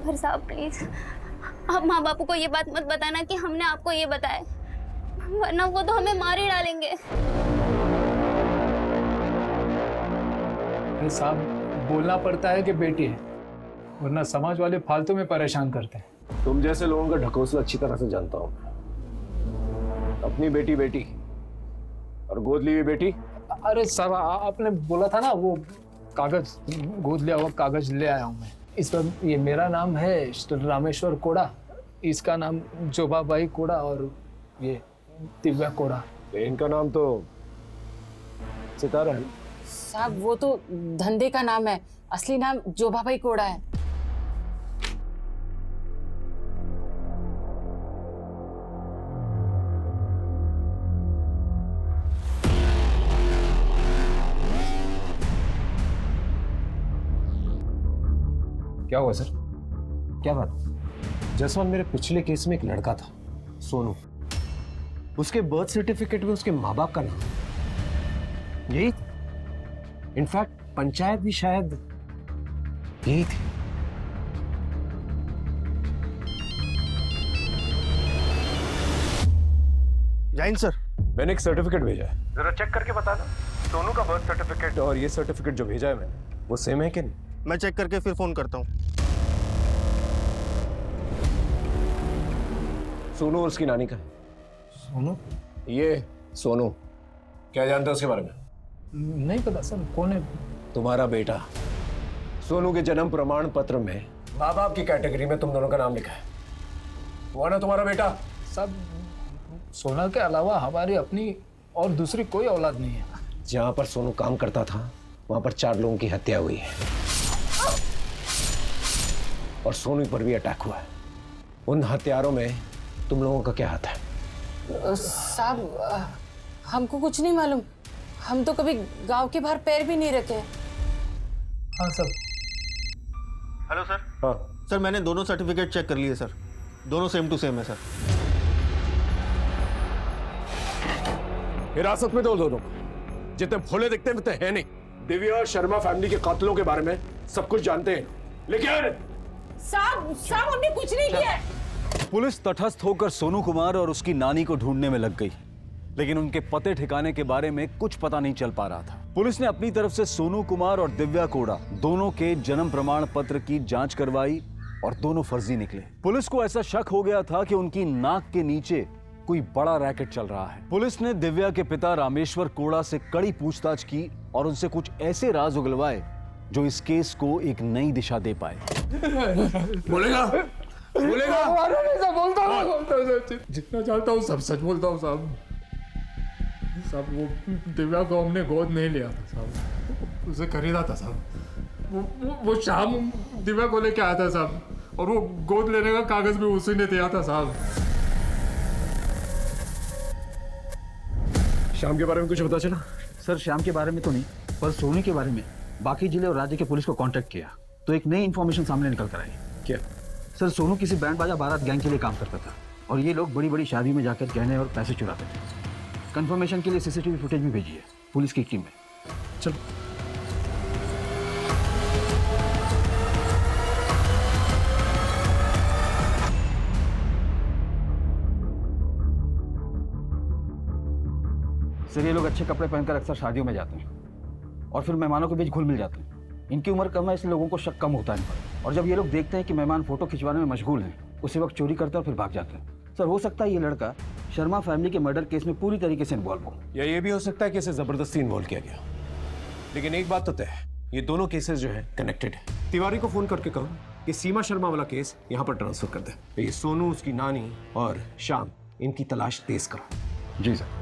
[SPEAKER 20] पर साहब प्लीज, आप माँ बापू को ये बात मत बताना कि हमने आपको ये बताया, वरना वो तो हमें मार ही डालेंगे।
[SPEAKER 18] अरे साहब बोलना पड़ता है कि बेटी है, वरना समाज वाले फालतू में परेशान करते हैं।
[SPEAKER 7] तुम जैसे लोगों का ढकोसला अच्छी तरह से जानता हूँ। अपनी बेटी बेटी और गोद ली हुई बेटी।
[SPEAKER 18] अरे साहब आपने बोला था ना, वो कागज, गोद लिया हुआ कागज ले आया हूँ मैं। इस पर ये मेरा नाम है रामेश्वर कोड़ा, इसका नाम जोबाबाई कोड़ा और ये दिव्या कोड़ा।
[SPEAKER 7] इनका नाम तो सितारा है।
[SPEAKER 21] साहब वो तो धंधे का नाम है, असली नाम जोबाबाई कोड़ा है।
[SPEAKER 7] क्या हुआ सर? क्या बात? जसवंत, मेरे पिछले केस में एक लड़का था सोनू, उसके बर्थ सर्टिफिकेट में उसके माँ बाप का नाम यही, इनफैक्ट पंचायत भी शायद यही थी।
[SPEAKER 10] जैन सर,
[SPEAKER 7] मैंने एक सर्टिफिकेट भेजा है,
[SPEAKER 10] जरा चेक करके बताना।
[SPEAKER 7] सोनू का बर्थ सर्टिफिकेट और ये सर्टिफिकेट जो भेजा है मैंने, वो सेम है कि नहीं?
[SPEAKER 10] मैं चेक करके फिर फोन करता हूँ।
[SPEAKER 7] सोनू और उसकी नानी का है।
[SPEAKER 18] सोनू?
[SPEAKER 7] ये सोनू, क्या जानते हो उसके बारे में?
[SPEAKER 18] नहीं पता सर, कौन है?
[SPEAKER 7] तुम्हारा बेटा। सोनू के जन्म प्रमाण पत्र में माँ बाप की कैटेगरी में तुम दोनों का नाम लिखा है। वो ना तुम्हारा बेटा?
[SPEAKER 18] सब सोना के अलावा हमारी अपनी और दूसरी कोई औलाद नहीं है।
[SPEAKER 7] जहां पर सोनू काम करता था वहां पर 4 लोगों की हत्या हुई है और सोनू पर भी अटैक हुआ है। उन हत्यारों में तुम लोगों का क्या हाथ है?
[SPEAKER 21] साहब हमको कुछ नहीं मालूम, हम तो कभी गांव के बाहर पैर भी नहीं रखे।
[SPEAKER 18] हाँ सर।
[SPEAKER 10] Hello sir.
[SPEAKER 7] हाँ
[SPEAKER 10] सर, मैंने दोनों सर्टिफिकेट चेक कर लिए सर, दोनों सेम टू सेम है सर।
[SPEAKER 7] हिरासत में दो दोनों, जितने भोले दिखते हैं उतने हैं नहीं। दिव्या और शर्मा फैमिली के कातलों के बारे में सब कुछ जानते हैं, लेकिन
[SPEAKER 5] साहब हमने कुछ नहीं किया।
[SPEAKER 2] पुलिस तटस्थ होकर सोनू कुमार और उसकी नानी को ढूंढने में लग गई, लेकिन उनके पते ठिकाने के बारे में कुछ पता नहीं चल पा रहा था। पुलिस ने अपनी तरफ से सोनू कुमार और दिव्या कोड़ा दोनों के जन्म प्रमाण पत्र की जांच करवाई और दोनों फर्जी निकले। पुलिस को ऐसा शक हो गया था कि उनकी नाक के नीचे कोई बड़ा रैकेट चल रहा है। पुलिस ने दिव्या के पिता रामेश्वर कोड़ा से कड़ी पूछताछ की और उनसे कुछ ऐसे राज उगलवाए जो इस केस को एक नई दिशा दे पाए।
[SPEAKER 7] बोलेगा? बोलेगा?
[SPEAKER 18] बोलता हूँ, जितना जानता हूँ सब सच बोलता हूँ साहब। साहब वो दिव्या को हमने गोद नहीं लिया था साहब, उसे खरीदा था साहब। वो शाम दिव्या को लेके आया था साहब, और वो गोद लेने का कागज भी उसी ने दिया था साहब।
[SPEAKER 7] शाम के बारे में कुछ पता चला?
[SPEAKER 15] सर शाम के बारे में तो नहीं, पर सोनू के बारे में बाकी जिले और राज्य के पुलिस को कांटेक्ट किया तो एक नई इंफॉर्मेशन सामने निकल कर आई।
[SPEAKER 7] क्या?
[SPEAKER 15] सर सोनू किसी बैंड बाजा बारात गैंग के लिए काम करता था और ये लोग बड़ी बड़ी शादी में जाकर गहने और पैसे चुराते थे। कंफर्मेशन के लिए सीसीटीवी फुटेज भी भेजी है पुलिस की टीम में।
[SPEAKER 7] चलो।
[SPEAKER 15] सर ये लोग अच्छे कपड़े पहनकर अक्सर शादियों में जाते हैं और फिर मेहमानों के बीच घुल मिल जाते हैं। इनकी उम्र कम है इसलिए लोगों को शक कम होता है इन पर, और जब ये लोग देखते हैं कि मेहमान फोटो खिंचवाने में मशगूल हैं उसी वक्त चोरी करते हैं और फिर भाग जाते हैं। सर हो सकता है ये लड़का शर्मा फैमिली के मर्डर केस में पूरी तरीके से इन्वॉल्व हो,
[SPEAKER 7] या ये भी हो सकता है कि इसे जबरदस्ती इन्वॉल्व किया गया। लेकिन एक बात तो तय है, ये दोनों केसेस जो है कनेक्टेड है। तिवारी को फोन करके कहो कि सीमा शर्मा वाला केस यहाँ पर ट्रांसफर कर दे। ये सोनू, उसकी नानी और श्याम, इनकी तलाश तेज करो।
[SPEAKER 15] जी सर।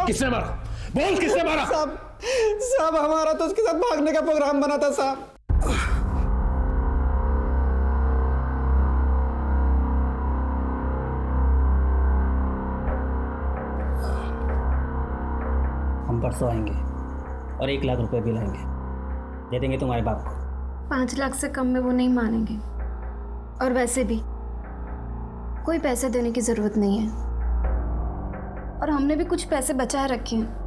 [SPEAKER 7] किसने मारा? बोल किसने मारा?
[SPEAKER 11] साहब हमारा तो उसके साथ भागने का प्रोग्राम बना था साहब।
[SPEAKER 22] हम परसों आएंगे और 1 लाख रुपए भी लाएंगे।
[SPEAKER 1] दे देंगे तुम्हारे बाप को।
[SPEAKER 19] 5 लाख से कम में वो नहीं मानेंगे, और वैसे भी कोई पैसे देने की जरूरत नहीं है, और हमने भी कुछ पैसे बचाए रखे हैं।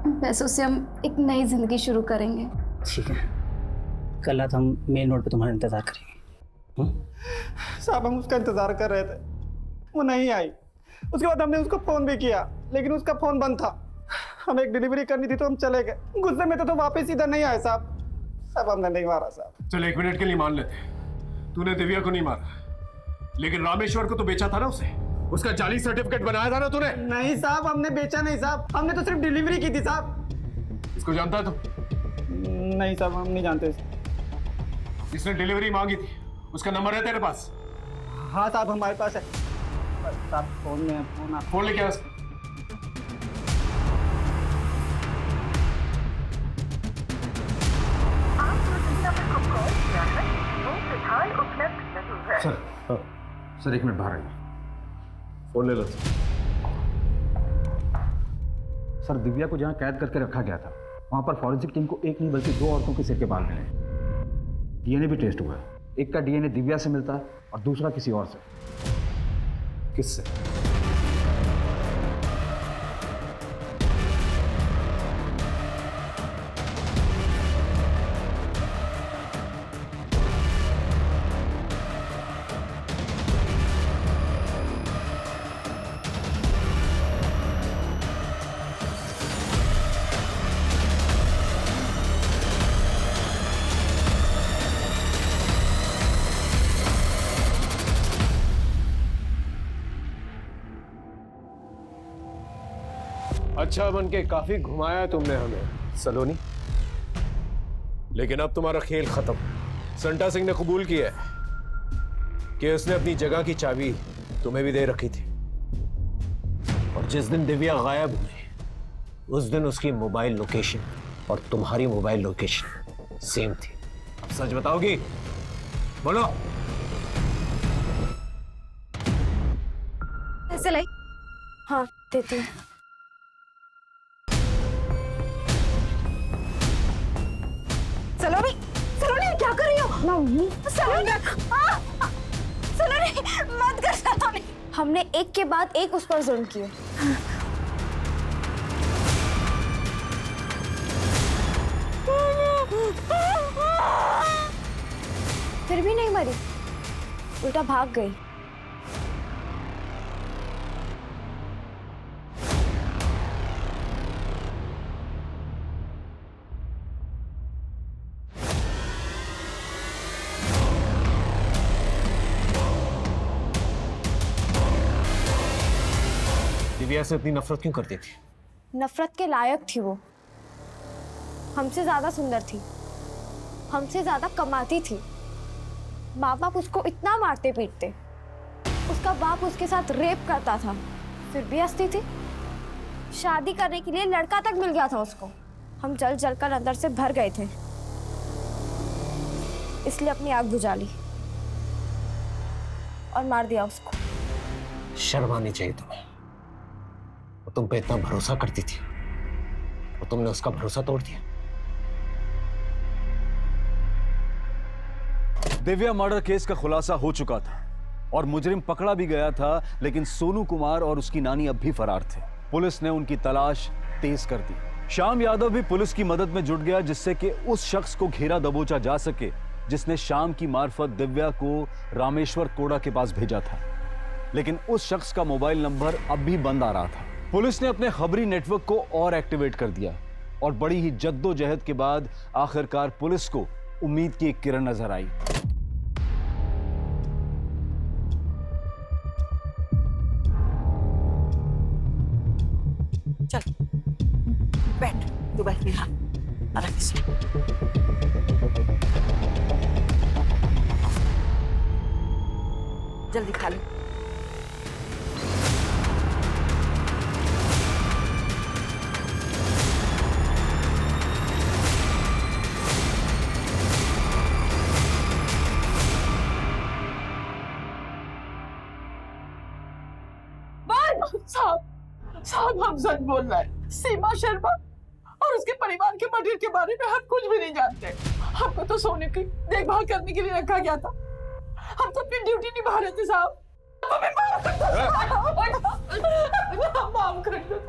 [SPEAKER 19] उन पैसों से हम एक नई जिंदगी शुरू करेंगे।
[SPEAKER 1] ठीक है, कल रात हम मेन रोड पे तुम्हारा इंतजार करेंगे।
[SPEAKER 10] साहब हम उसका इंतजार कर रहे थे, वो नहीं आई। उसके बाद हमने उसको फोन भी किया, लेकिन उसका फोन बंद था। हमें एक डिलीवरी करनी थी तो हम चले गए। गुस्से में तो वापस इधर नहीं आए साहब। साहब हमने नहीं मारा साहब।
[SPEAKER 7] चल 1 मिनट के लिए मान लेते, तूने दिव्या को नहीं मारा, लेकिन रामेश्वर को तो बेचा था ना उसे। उसका जाली सर्टिफिकेट बनाया था ना तूने।
[SPEAKER 10] नहीं साहब, हमने बेचा नहीं साहब, हमने तो सिर्फ डिलीवरी की थी साहब।
[SPEAKER 7] इसको जानता है तू?
[SPEAKER 10] नहीं साहब, हम नहीं जानते।
[SPEAKER 7] जिसने डिलीवरी मांगी थी उसका नंबर है तेरे पास?
[SPEAKER 10] हाँ साहब, हमारे पास है साहब। फोन में
[SPEAKER 7] फोन लेके आ उसका।
[SPEAKER 15] सर 1 मिनट बाहर आइए।
[SPEAKER 7] फोन ले लो।
[SPEAKER 15] सर दिव्या को जहाँ कैद करके रखा गया था वहाँ पर फॉरेंसिक टीम को एक नहीं बल्कि 2 औरतों के सिर के बाल मिले। डीएनए भी टेस्ट हुआ है। एक का डीएनए दिव्या से मिलता है और दूसरा किसी और से।
[SPEAKER 7] किससे? अच्छा बन के काफी घुमाया तुमने हमें सलोनी, लेकिन अब तुम्हारा खेल खत्म। संटा सिंह ने कबूल किया है कि उसने अपनी जगह की चाबी तुम्हें भी दे रखी थी, और जिस दिन दिव्या गायब हुई उस दिन उसकी मोबाइल लोकेशन और तुम्हारी मोबाइल लोकेशन सेम थी। अब सच बताओगी? बोलो।
[SPEAKER 19] पैसे लाई? हाँ देती हूँ। सलोनी, सलोनी क्या कर रही हो? सलोनी, सलोनी मत कर सलोनी।
[SPEAKER 6] हमने एक के बाद एक उस पर जुल्म किए। फिर भी नहीं मरी, उल्टा भाग गई।
[SPEAKER 7] दिव्या से इतनी नफरत क्यों करती थी?
[SPEAKER 6] नफरत के लायक थी वो। हमसे ज्यादा सुंदर थी, हमसे ज्यादा कमाती थी। माँ बाप उसको इतना मारते पीटते, उसका बाप उसके साथ रेप करता था, फिर भी हंसती थी। शादी करने के लिए लड़का तक मिल गया था उसको। हम जल जल कर अंदर से भर गए थे, इसलिए अपनी आग बुझा ली और मार दिया उसको।
[SPEAKER 7] शर्म आनी चाहिए तुम्हें। वो तुम पे इतना भरोसा करती थी और तुमने उसका भरोसा तोड़ दिया।
[SPEAKER 2] दिव्या मर्डर केस का खुलासा हो चुका था और मुजरिम पकड़ा भी गया था, लेकिन सोनू कुमार और उसकी नानी अब भी फरार थे। पुलिस ने उनकी तलाश तेज कर दी। श्याम यादव भी पुलिस की मदद में जुट गया, जिससे कि उस शख्स को घेरा दबोचा जा सके जिसने शाम की मार्फत दिव्या को रामेश्वर कोड़ा के पास भेजा था। लेकिन उस शख्स का मोबाइल नंबर अब भी बंद आ रहा था। पुलिस ने अपने खबरी नेटवर्क को और एक्टिवेट कर दिया और बड़ी ही जद्दोजहद के बाद आखिरकार पुलिस को उम्मीद की एक किरण नजर आई।
[SPEAKER 3] चल बैठ, तू बैठ यहाँ आराम से। जल्दी खा लो।
[SPEAKER 5] साहब, साहब हम सच बोल रहे हैं। सीमा शर्मा और उसके परिवार के मर्डर के बारे में हम कुछ भी नहीं जानते। हमको तो सोने की देखभाल करने के लिए रखा गया था। हम तो अपनी ड्यूटी निभा रहे थे साहब। हमें माफ कर दो।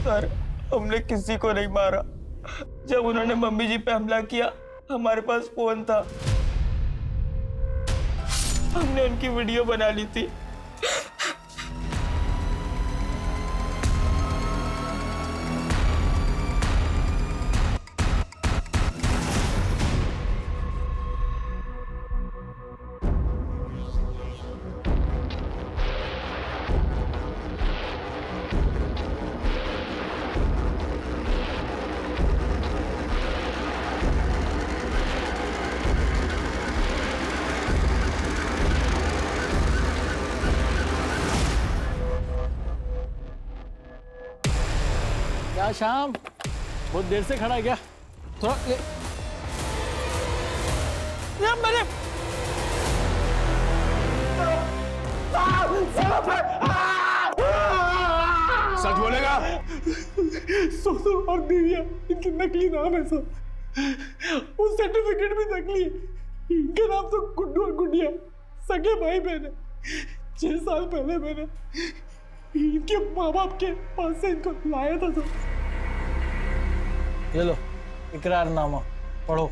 [SPEAKER 4] सर, हमने किसी को नहीं मारा। जब उन्होंने मम्मी जी पे हमला किया, हमारे पास फोन था, हमने उनकी वीडियो बना ली थी।
[SPEAKER 11] क्या शाम, बहुत देर से खड़ा है क्या? थोड़ा
[SPEAKER 4] मैंने
[SPEAKER 7] सच बोलेगा?
[SPEAKER 10] सोनू और दिव्या इनके नकली नाम है सर। वो सर्टिफिकेट भी नकली है। इनके नाम तो गुड्डू और गुडिया सगे भाई बहन है। 6 साल पहले मैंने इनके माँ बाप के पास से इनको लाया था सर।
[SPEAKER 11] ये लो इकरारनामा पढ़ो।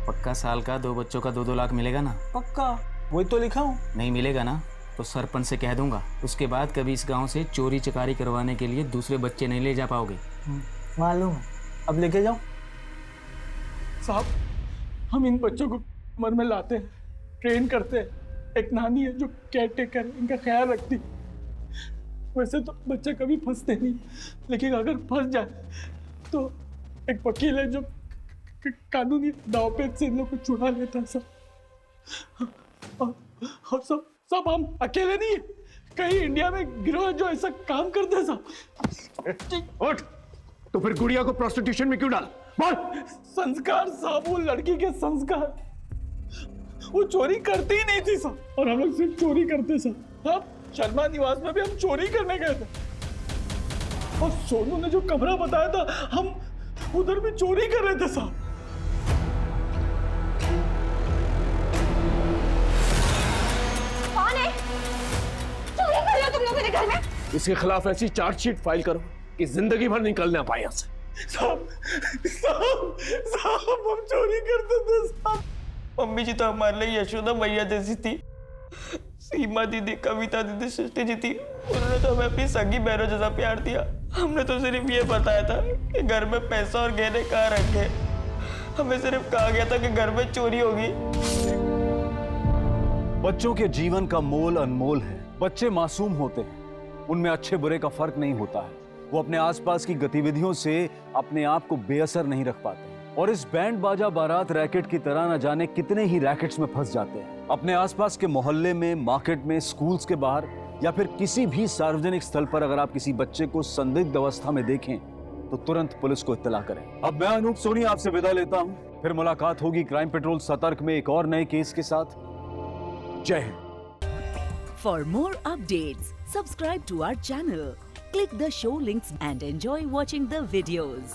[SPEAKER 1] पक्का साल का 2 बच्चों का 2-2 लाख मिलेगा ना?
[SPEAKER 11] पक्का, वही तो लिखा हूँ।
[SPEAKER 1] नहीं मिलेगा ना तो सरपंच से कह दूंगा। उसके बाद कभी इस गांव से चोरी चकारी करवाने के लिए दूसरे बच्चे नहीं ले जा पाओगे।
[SPEAKER 11] मालूम है, अब लेके जाओ।
[SPEAKER 10] साहब, हम इन बच्चों को उम्र में लाते हैं, ट्रेन करते हैं। एक नानी है जो केयर टेकर इनका ख्याल रखती। वैसे तो बच्चे कभी फंसते नहीं, लेकिन अगर फंस जाए तो एक वकील है जो कानूनी दावपेच से इन लोग को छुड़ा लेता है सर। और सब हम अकेले नहीं है, कई इंडिया में गिरोह जो ऐसा काम करते हैं सब।
[SPEAKER 7] उठ, तो फिर गुड़िया को प्रोस्टिट्यूशन में क्यों डाल?
[SPEAKER 10] बोल। संस्कार साहब, वो लड़की के संस्कार। वो चोरी करती ही नहीं थी साहब, और हम लोग सिर्फ चोरी करते साहब। हम शर्मा निवास में भी हम चोरी करने गए थे, और सोनू ने जो कमरा बताया था हम उधर भी चोरी कर रहे थे साहब।
[SPEAKER 6] कौन है? चोरी कर रहे हो तुम लोग मेरे घर में?
[SPEAKER 7] इसके खिलाफ ऐसी चार्जशीट फाइल करो कि जिंदगी भर निकल ना पाए यहाँ से।
[SPEAKER 10] साहब हम चोरी करते थे साहब।
[SPEAKER 4] मम्मी जी तो हमारे लिए यशोदा मैया जैसी थी। सीमा दीदी, कविता दीदी, सृष्टि जी थी, उन्होंने तो हमें अपनी सगी बहनों जैसा प्यार दिया। हमने तो सिर्फ ये बताया था कि घर में पैसा और गहने कहाँ रखे। हमें सिर्फ कहा गया था कि घर में चोरी होगी।
[SPEAKER 2] बच्चों के जीवन का मोल अनमोल है। बच्चे मासूम होते हैं, उनमें अच्छे बुरे का फर्क नहीं होता है। वो अपने आसपास की गतिविधियों से अपने आप को बेअसर नहीं रख पाते, और इस बैंड बाजा बारात रैकेट की तरह न जाने कितने ही रैकेट्स में फंस जाते हैं। अपने आसपास के मोहल्ले में, मार्केट में, स्कूल्स के बाहर या फिर किसी भी सार्वजनिक स्थल पर अगर आप किसी बच्चे को संदिग्ध अवस्था में देखें तो तुरंत पुलिस को इत्तला करें। अब मैं अनूप सोनी आपसे विदा लेता हूं, फिर मुलाकात होगी क्राइम पेट्रोल सतर्क में एक और नए केस के साथ। जय Hind.
[SPEAKER 9] For more updates, subscribe to our channel, click the show links and enjoy watching the videos.